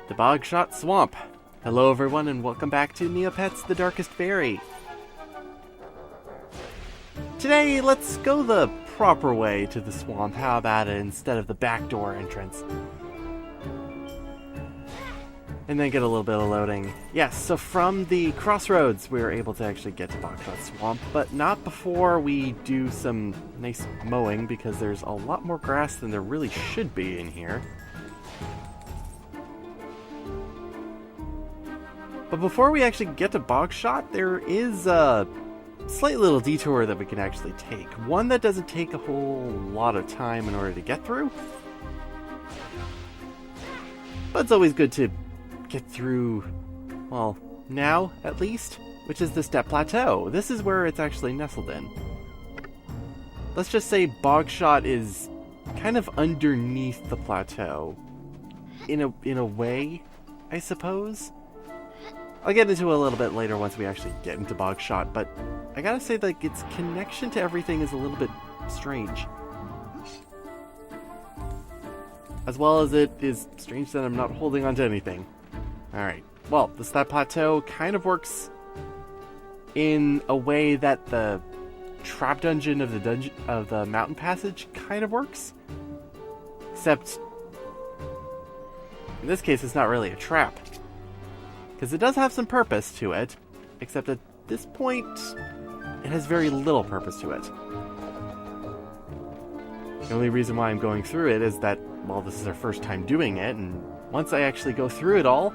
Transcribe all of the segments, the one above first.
The Bogshot Swamp. Hello everyone and welcome back to Neopets, the Darkest Faerie. Today, let's go the proper way to the swamp. How about it, instead of the backdoor entrance? And then get a little bit of loading. Yes, so from the crossroads, we were able to actually get to Bogshot Swamp, but not before we do some nice mowing, because there's a lot more grass than there really should be in here. But before we actually get to Bogshot, there is a slight little detour that we can actually take. One that doesn't take a whole lot of time in order to get through. But it's always good to get through, well, now at least, which is the Steppe Plateau. This is where it's actually nestled in. Let's just say Bogshot is kind of underneath the plateau. In a way, I suppose. I'll get into it a little bit later once we actually get into Bogshot, but I gotta say, like, its connection to everything is a little bit strange. As well as it is strange that I'm not holding onto anything. Alright, well, the Steppe Plateau kind of works in a way that the trap dungeon of the mountain passage kind of works. Except, in this case, it's not really a trap. Because it does have some purpose to it, except at this point, it has very little purpose to it. The only reason why I'm going through it is that, well, this is our first time doing it, and once I actually go through it all,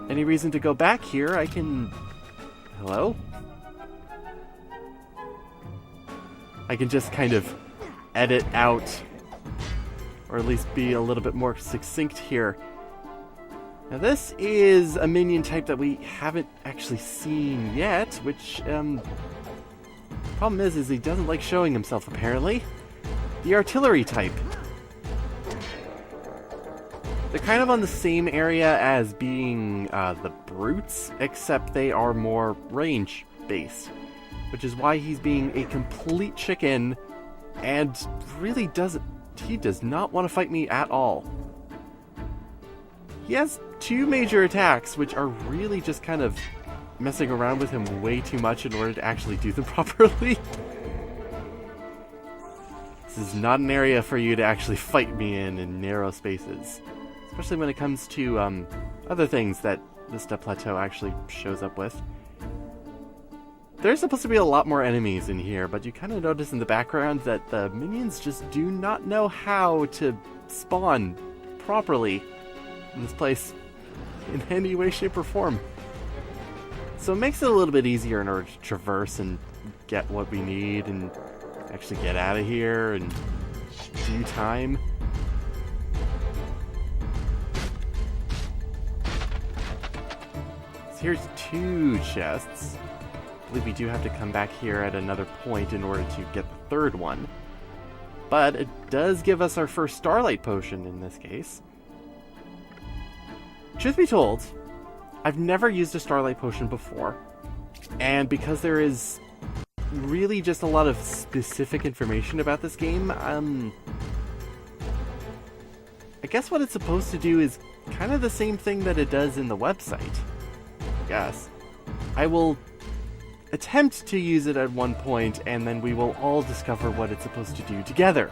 any reason to go back here, I can... Hello? I can just kind of edit out, or at least be a little bit more succinct here. Now this is a minion type that we haven't actually seen yet, which, problem is he doesn't like showing himself, apparently. The artillery type. They're kind of on the same area as being the brutes, except they are more range-based, which is why he's being a complete chicken and really does not want to fight me at all. He has two major attacks, which are really just kind of messing around with him way too much in order to actually do them properly. This is not an area for you to actually fight me in narrow spaces. Especially when it comes to other things that the Steppe Plateau actually shows up with. There's supposed to be a lot more enemies in here, but you kind of notice in the background that the minions just do not know how to spawn properly in this place in any way, shape, or form. So it makes it a little bit easier in order to traverse and get what we need and actually get out of here in due time. So here's two chests. I believe we do have to come back here at another point in order to get the third one. But it does give us our first Starlight Potion in this case. Truth be told, I've never used a Starlight Potion before, and because there is really just a lot of specific information about this game, I guess what it's supposed to do is kind of the same thing that it does in the website, I guess. I will attempt to use it at one point, and then we will all discover what it's supposed to do together.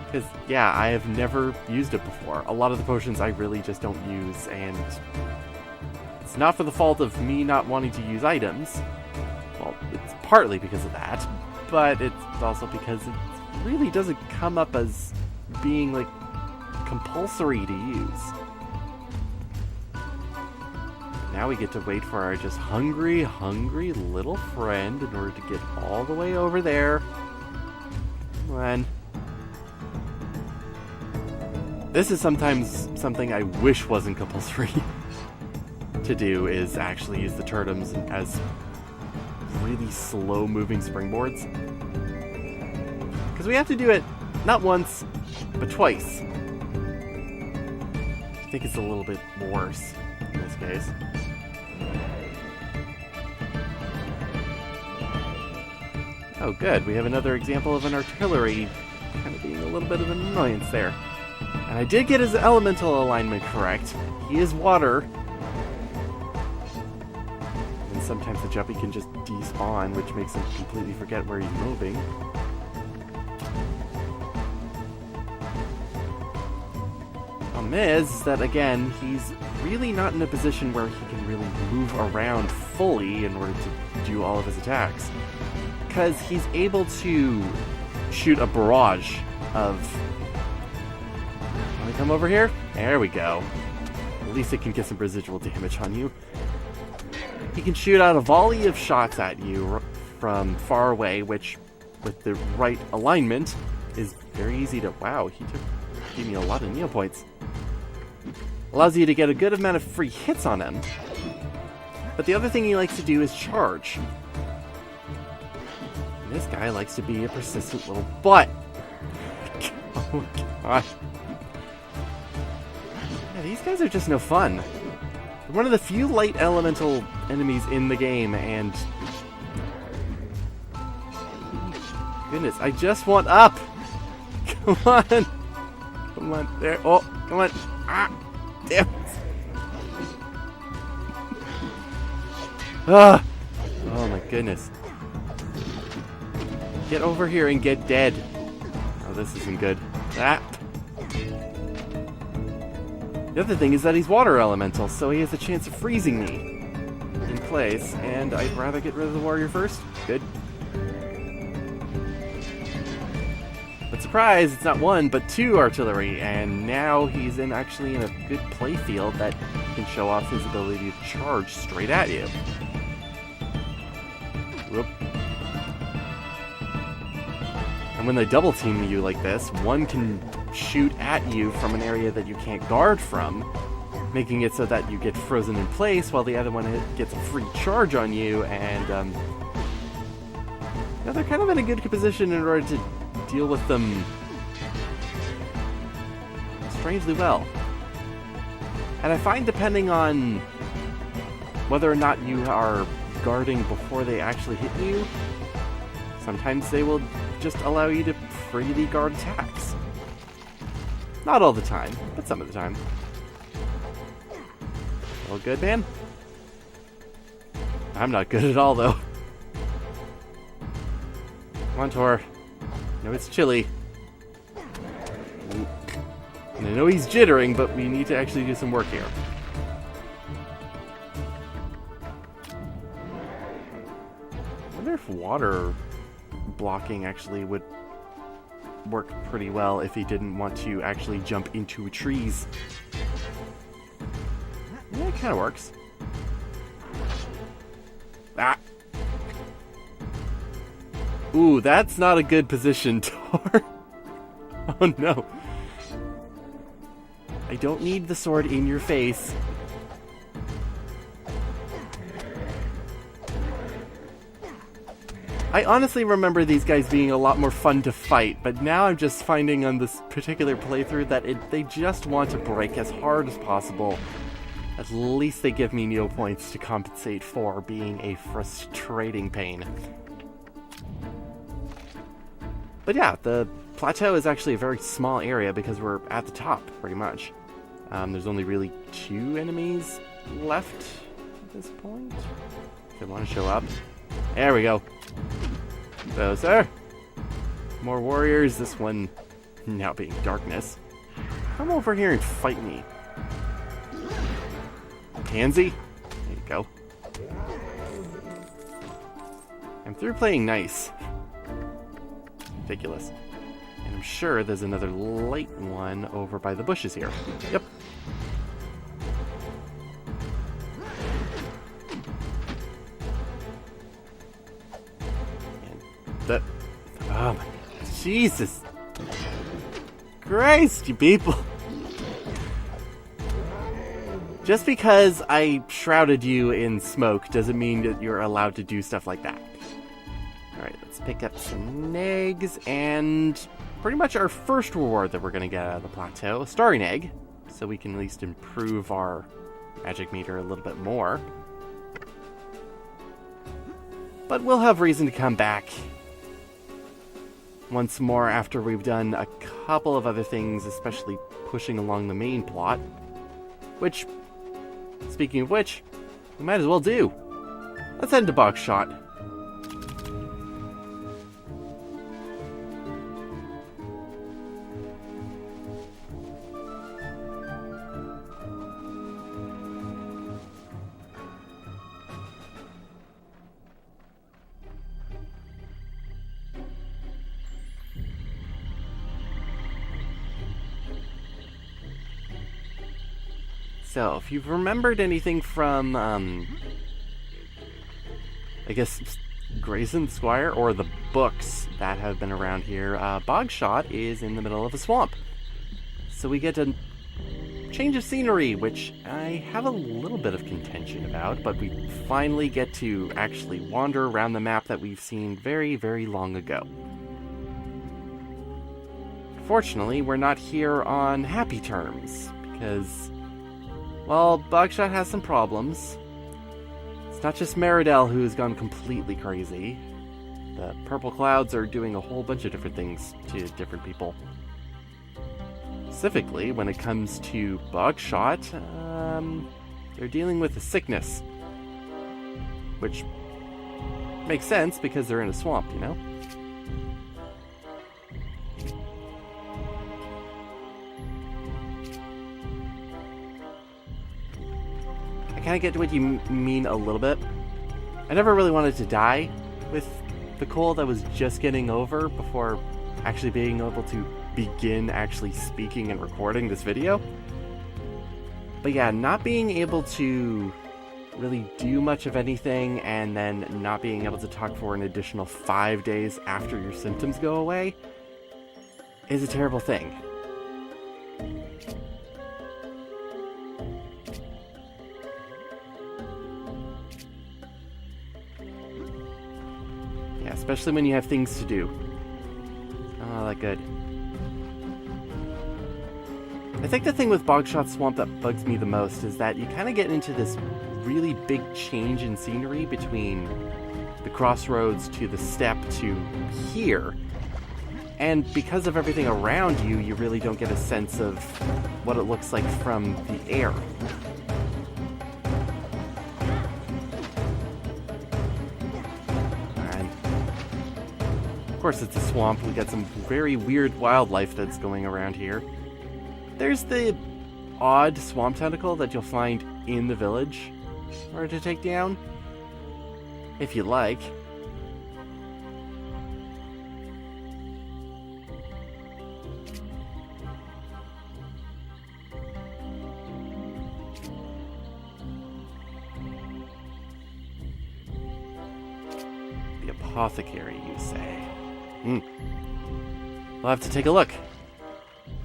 Because, yeah, I have never used it before. A lot of the potions I really just don't use, and it's not for the fault of me not wanting to use items. Well, it's partly because of that, but it's also because it really doesn't come up as being, like, compulsory to use. Now we get to wait for our just hungry, hungry little friend in order to get all the way over there. Come on. This is sometimes something I wish wasn't compulsory to do, is actually use the turtles as really slow-moving springboards. Because we have to do it not once, but twice. I think it's a little bit worse in this case. Oh good, we have another example of an artillery kind of being a little bit of an annoyance there. And I did get his elemental alignment correct. He is water. And sometimes the Jumpy can just despawn, which makes him completely forget where he's moving. Problem is that, again, he's really not in a position where he can really move around fully in order to do all of his attacks. Because he's able to shoot a barrage of... Want to come over here? There we go. At least it can get some residual damage on you. He can shoot out a volley of shots at you from far away, which, with the right alignment, is very easy to... Wow, gave me a lot of Neopets. Allows you to get a good amount of free hits on him. But the other thing he likes to do is charge. And this guy likes to be a persistent little butt. Oh gosh. Yeah, these guys are just no fun. They're one of the few light elemental enemies in the game, and... Goodness, I just want up! Come on! Come on, there. Oh, come on. Ah! Damn it. Ah! Oh my goodness. Get over here and get dead. Oh, this isn't good. Ah! The other thing is that he's water elemental, so he has a chance of freezing me in place, and I'd rather get rid of the warrior first. Good. But surprise, it's not one, but two artillery, and now he's actually in a good play field that can show off his ability to charge straight at you. Whoop. And when they double team you like this, one can shoot at you from an area that you can't guard from, making it so that you get frozen in place while the other one gets a free charge on you, and yeah, they're kind of in a good position in order to deal with them strangely well. And I find, depending on whether or not you are guarding before they actually hit you, sometimes they will just allow you to freely guard attacks. Not all the time, but some of the time. All good, man? I'm not good at all, though. Come on, Tor. I know it's chilly. And I know he's jittering, but we need to actually do some work here. I wonder if water blocking actually would work pretty well if he didn't want to actually jump into trees. Yeah, it kind of works. Ah! Ooh, that's not a good position, Tor. Oh no. I don't need the sword in your face. I honestly remember these guys being a lot more fun to fight, but now I'm just finding on this particular playthrough that they just want to break as hard as possible. At least they give me Neopets to compensate for being a frustrating pain. But yeah, the plateau is actually a very small area because we're at the top, pretty much. There's only really 2 enemies left at this point. If they want to show up. There we go. So, sir. More warriors. This one now being darkness. Come over here and fight me. Pansy. There you go. I'm through playing nice. Ridiculous. And I'm sure there's another light one over by the bushes here. Yep. And oh my Jesus Christ, you people. Just because I shrouded you in smoke doesn't mean that you're allowed to do stuff like that. Alright, let's pick up some eggs, and pretty much our first reward that we're going to get out of the plateau, a starring egg, so we can at least improve our magic meter a little bit more. But we'll have reason to come back once more after we've done a couple of other things, especially pushing along the main plot. Which, speaking of which, we might as well do. Let's head into Bogshot. So, if you've remembered anything from, I guess, Grayson Squire, or the books that have been around here, Bogshot is in the middle of a swamp. So we get a change of scenery, which I have a little bit of contention about, but we finally get to actually wander around the map that we've seen very, very long ago. Fortunately, we're not here on happy terms, because, well, Bogshot has some problems. It's not just Meridel who's gone completely crazy. The purple clouds are doing a whole bunch of different things to different people. Specifically, when it comes to Bogshot, they're dealing with a sickness. Which makes sense because they're in a swamp, you know? I kind of get what you mean a little bit. I never really wanted to die with the cold I was just getting over before actually being able to begin actually speaking and recording this video. But yeah, not being able to really do much of anything and then not being able to talk for an additional 5 days after your symptoms go away is a terrible thing. Yeah, especially when you have things to do. Oh, that good. I think the thing with Bogshot Swamp that bugs me the most is that you kind of get into this really big change in scenery between the crossroads to the steppe to here. And because of everything around you, you really don't get a sense of what it looks like from the air. And of course it's a swamp. We got some very weird wildlife that's going around here. There's the odd swamp tentacle that you'll find in the village in order to take down, if you like. The apothecary, you say? We'll have to take a look.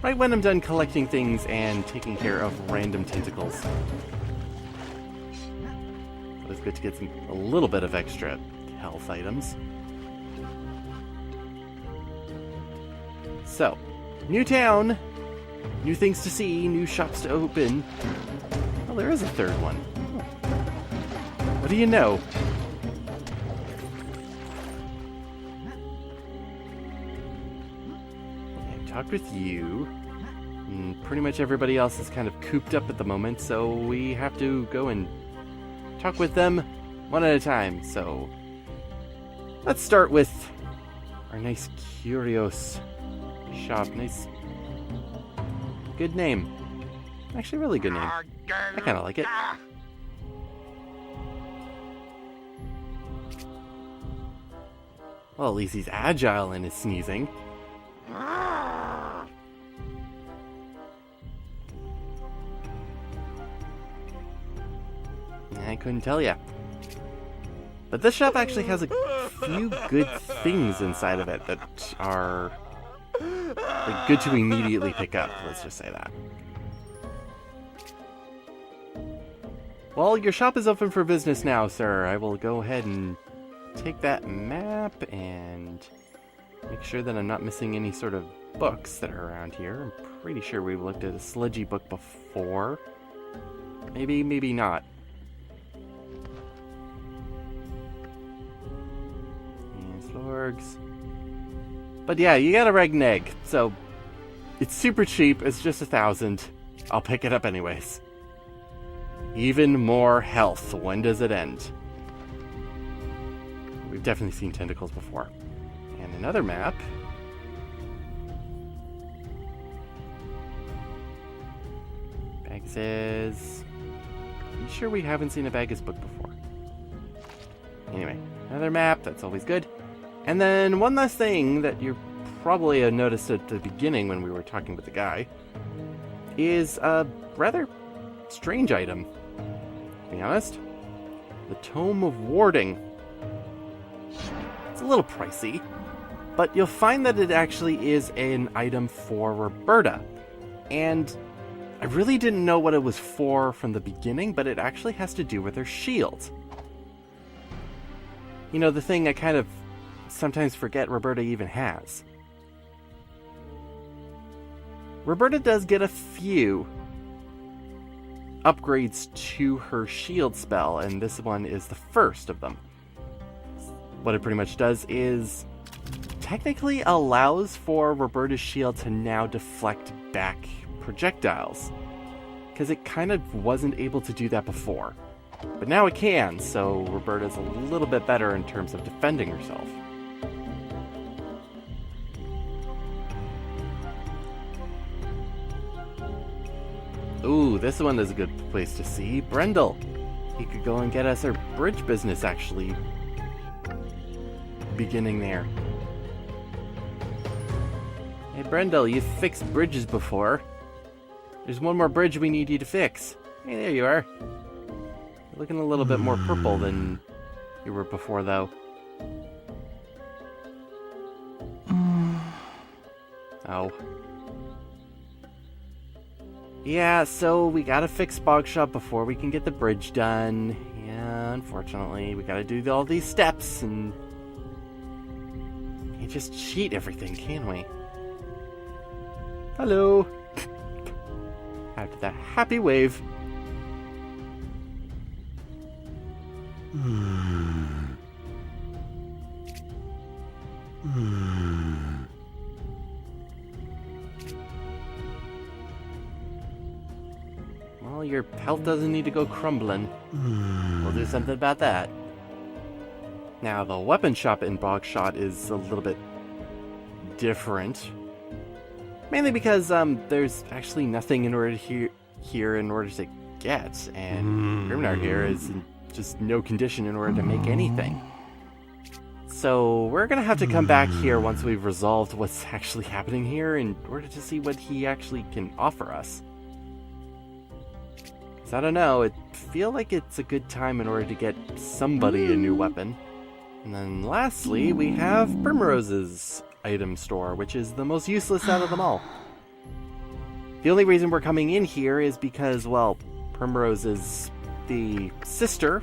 Right when I'm done collecting things and taking care of random tentacles. It's good to get a little bit of extra health items. So, new town, new things to see, new shops to open. Oh, there is a third one. What do you know? Talked with you. And pretty much everybody else is kind of cooped up at the moment, so we have to go and talk with them one at a time. So let's start with our nice Curios shop. Nice, good name. Actually, really good name. I kind of like it. Well, at least he's agile in his sneezing. I couldn't tell ya. But this shop actually has a few good things inside of it that are like, good to immediately pick up. Let's just say that. Well, your shop is open for business now, sir. I will go ahead and take that map and make sure that I'm not missing any sort of books that are around here. I'm pretty sure we've looked at a sludgy book before. Maybe, maybe not. Lorgs. But yeah, you got a reg neg, so it's super cheap. It's just 1,000. I'll pick it up anyways. Even more health. When does it end? We've definitely seen tentacles before. And another map. Bagus. Are you sure we haven't seen a Bagus book before? Anyway, another map. That's always good. And then one last thing that you probably noticed at the beginning when we were talking with the guy is a rather strange item. To be honest, the Tome of Warding. It's a little pricey, but you'll find that it actually is an item for Roberta. And I really didn't know what it was for from the beginning, but it actually has to do with her shield. You know, the thing I kind of sometimes forget Roberta even has. Roberta does get a few upgrades to her shield spell, and this one is the first of them. What it pretty much does is technically allows for Roberta's shield to now deflect back projectiles, because it kind of wasn't able to do that before. But now it can, so Roberta's a little bit better in terms of defending herself. Ooh, this one is a good place to see. Brendel. He could go and get us our bridge business, actually. Beginning there. Hey, Brendel, you've fixed bridges before. There's one more bridge we need you to fix. Hey, there you are. You're looking a little bit more purple than you were before, though. Oh. Yeah, so we gotta fix Bogshot before we can get the bridge done. Yeah, unfortunately, we gotta do all these steps, and can't just cheat everything, can we? Hello! After that happy wave. Well, your health doesn't need to go crumbling. We'll do something about that. Now, the weapon shop in Bogshot is a little bit different. Mainly because there's actually nothing in order here in order to get, and Grimnar here is in just no condition in order to make anything. So we're gonna have to come back here once we've resolved what's actually happening here in order to see what he actually can offer us. Because I don't know, it feel like it's a good time in order to get somebody a new weapon. And then lastly, we have Primrose's item store, which is the most useless out of them all. The only reason we're coming in here is because, well, Primrose is the sister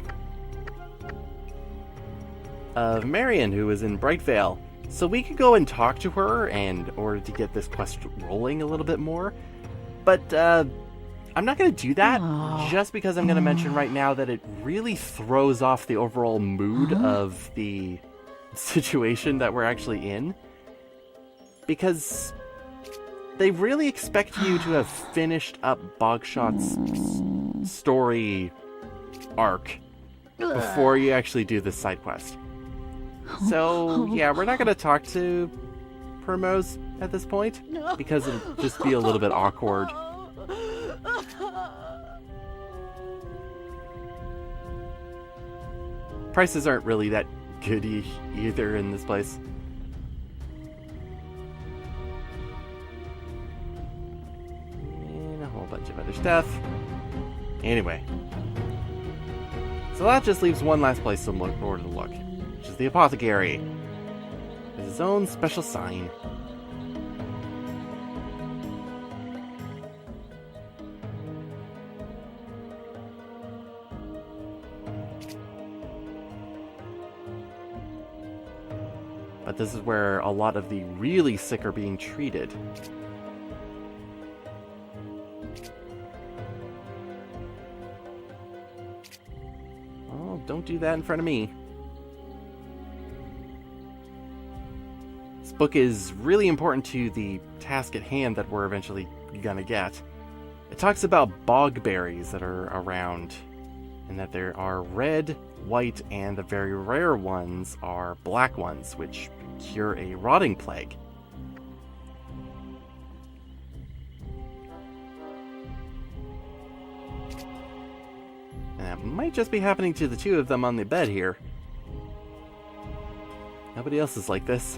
of Marion, who is in Brightvale. So we could go and talk to her in order to get this quest rolling a little bit more. But I'm not going to do that just because I'm going to mention right now that it really throws off the overall mood of the situation that we're actually in. Because they really expect you to have finished up Bogshot's story arc before you actually do this side quest. So, yeah, we're not going to talk to Primrose at this point, because it'll just be a little bit awkward. Prices aren't really that good either in this place. And a whole bunch of other stuff. Anyway. So that just leaves one last place to look, or to look, which is the apothecary. With his own special sign. But this is where a lot of the really sick are being treated. Oh, don't do that in front of me. This book is really important to the task at hand that we're eventually gonna get. It talks about bog berries that are around, and that there are red, white, and the very rare ones are black ones, which cure a rotting plague. And that might just be happening to the two of them on the bed here. Nobody else is like this.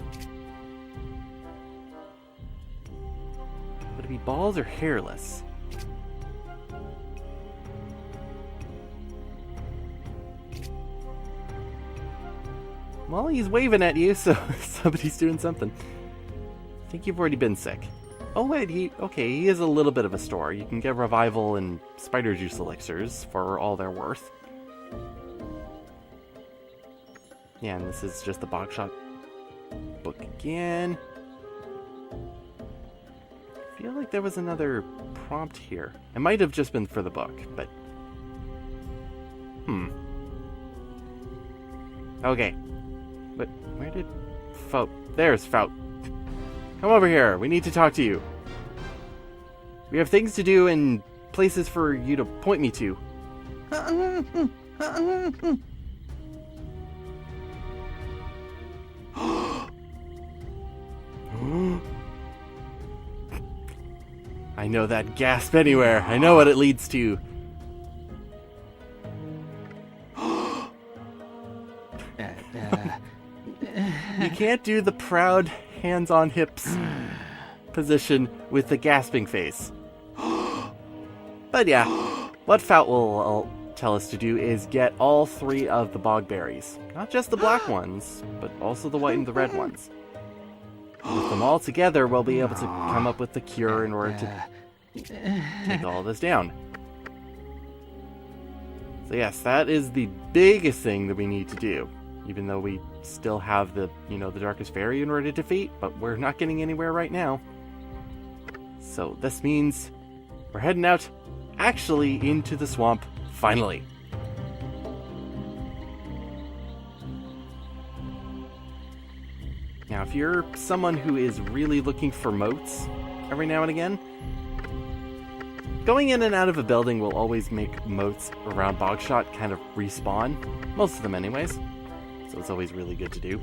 Would it be bald or hairless? Well, he's waving at you, so somebody's doing something. I think you've already been sick. Oh wait, he is a little bit of a store. You can get revival and spider juice elixirs for all they're worth. Yeah, and this is just the Bogshot book again. I feel like there was another prompt here. It might have just been for the book, but... Okay. But where did Faut? There's Faut. Come over here. We need to talk to you. We have things to do and places for you to point me to. I know that gasp anywhere. I know what it leads to. You can't do the proud hands on hips position with the gasping face. But yeah, what Faut will tell us to do is get all 3 of the bog berries. Not just the black ones, but also the white and the red ones. With them all together, we'll be able to come up with the cure in order to take all this down. So yes, that is the biggest thing that we need to do. Even though we still have the darkest Faerie in order to defeat, but we're not getting anywhere right now. So this means we're heading out, actually, into the swamp, finally. Now, if you're someone who is really looking for moats every now and again, going in and out of a building will always make moats around Bogshot kind of respawn. Most of them anyways. So it's always really good to do.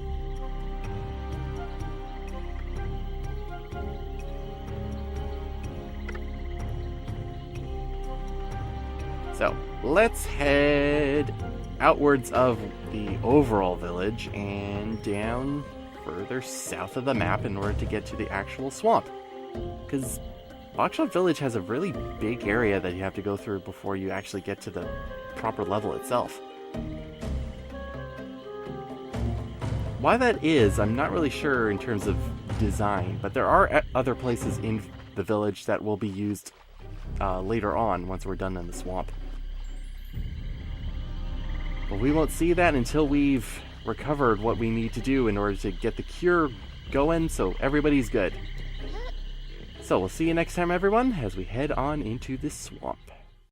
So, let's head outwards of the overall village and down further south of the map in order to get to the actual swamp. Because Bogshot Village has a really big area that you have to go through before you actually get to the proper level itself. Why that is, I'm not really sure in terms of design, but there are other places in the village that will be used later on once we're done in the swamp. But we won't see that until we've recovered what we need to do in order to get the cure going, so everybody's good. So we'll see you next time, everyone, as we head on into this swamp.